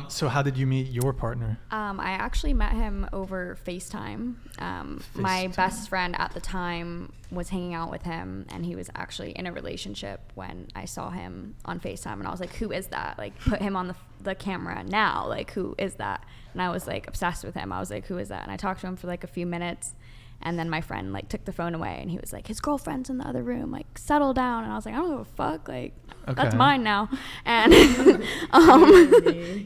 So how did you meet your partner? I actually met him over FaceTime. My best friend at the time was hanging out with him, and he was actually in a relationship when I saw him on FaceTime, and I was like, who is that? Like, put him on the camera now. Like, who is that? And I was like obsessed with him. I was like, who is that? And I talked to him for like a few minutes, and then my friend like took the phone away, and he was like, his girlfriend's in the other room, like, settle down. And I was like, I don't give a fuck, like, that's mine now. And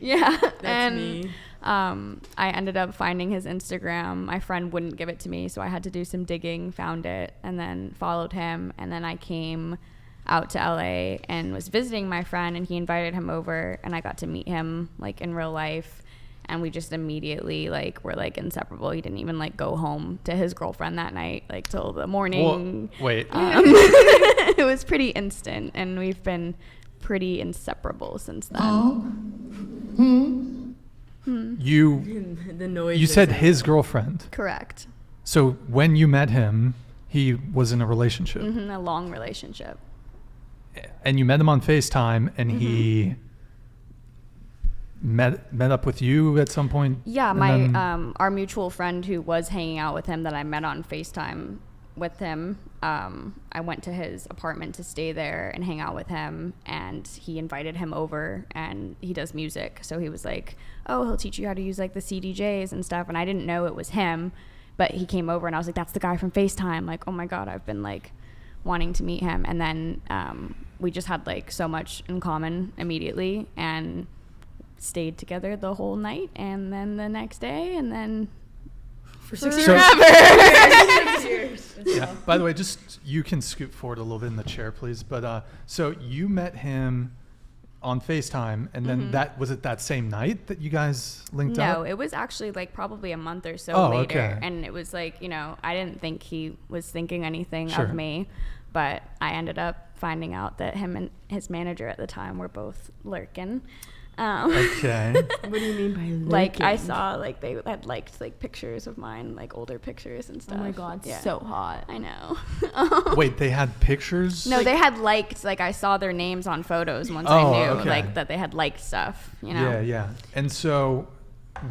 yeah, that's me. I ended up finding his Instagram. My friend wouldn't give it to me, so I had to do some digging, found it, and then followed him. And then I came out to LA and was visiting my friend, and he invited him over, and I got to meet him like in real life. And we just immediately like were like inseparable. He didn't even like go home to his girlfriend that night, like till the morning. Well, wait. It was pretty instant, and we've been pretty inseparable since then. The noise. You said his girlfriend. Correct. So when you met him, he was in a relationship. A long relationship. And you met him on FaceTime, and he met up with you at some point? Yeah, our mutual friend who was hanging out with him that I met on FaceTime with him, I went to his apartment to stay there and hang out with him, and he invited him over, and he does music, so he was like, oh, he'll teach you how to use like the CDJs and stuff, and I didn't know it was him, but he came over, and I was like, that's the guy from FaceTime. Like, oh my god, I've been like wanting to meet him. And then we just had like so much in common immediately, and stayed together the whole night, and then the next day, and then for 6 years. Yeah. By the way, just you can scoot forward a little bit in the chair, please. But so you met him on FaceTime, and then was it that same night that you guys linked up? No, it was actually like probably a month or so later. Okay. And it was like, I didn't think he was thinking anything of me, but I ended up finding out that him and his manager at the time were both lurking. Okay. What do you mean by lurking? Like, I saw like they had liked like pictures of mine, like older pictures and stuff. Oh my god, so hot. I know. Wait, they had pictures? No, they had liked, like, I saw their names on photos once I knew like that they had liked stuff, Yeah. And so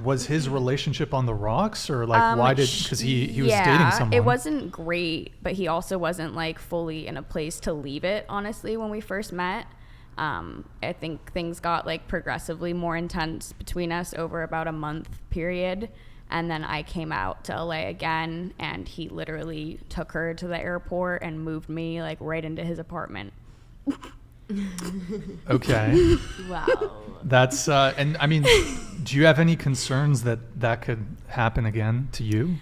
was his relationship on the rocks, or like because he was dating someone? It wasn't great, but he also wasn't like fully in a place to leave it, honestly, when we first met. I think things got like progressively more intense between us over about a month period, and then I came out to LA again, and he literally took her to the airport and moved me like right into his apartment. Okay. Wow. That's and I mean, do you have any concerns that could happen again to you?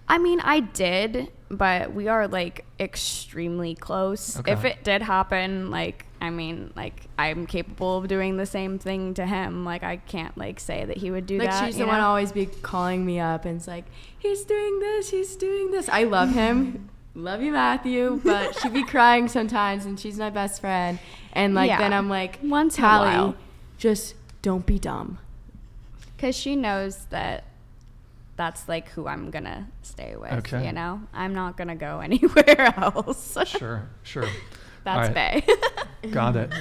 I mean, I did, but we are like extremely close. Okay. If it did happen, like, I mean, like, I'm capable of doing the same thing to him. Like, I can't like say that he would do that. Like, she's the one always be calling me up and it's like, he's doing this. I love him. Love you, Matthew, but she'd be crying sometimes, and she's my best friend. And like, then I'm like, once in a while, just don't be dumb. 'Cause she knows that that's like who I'm gonna stay with. Okay. I'm not gonna go anywhere else. Sure. That's right. Bae. Got it.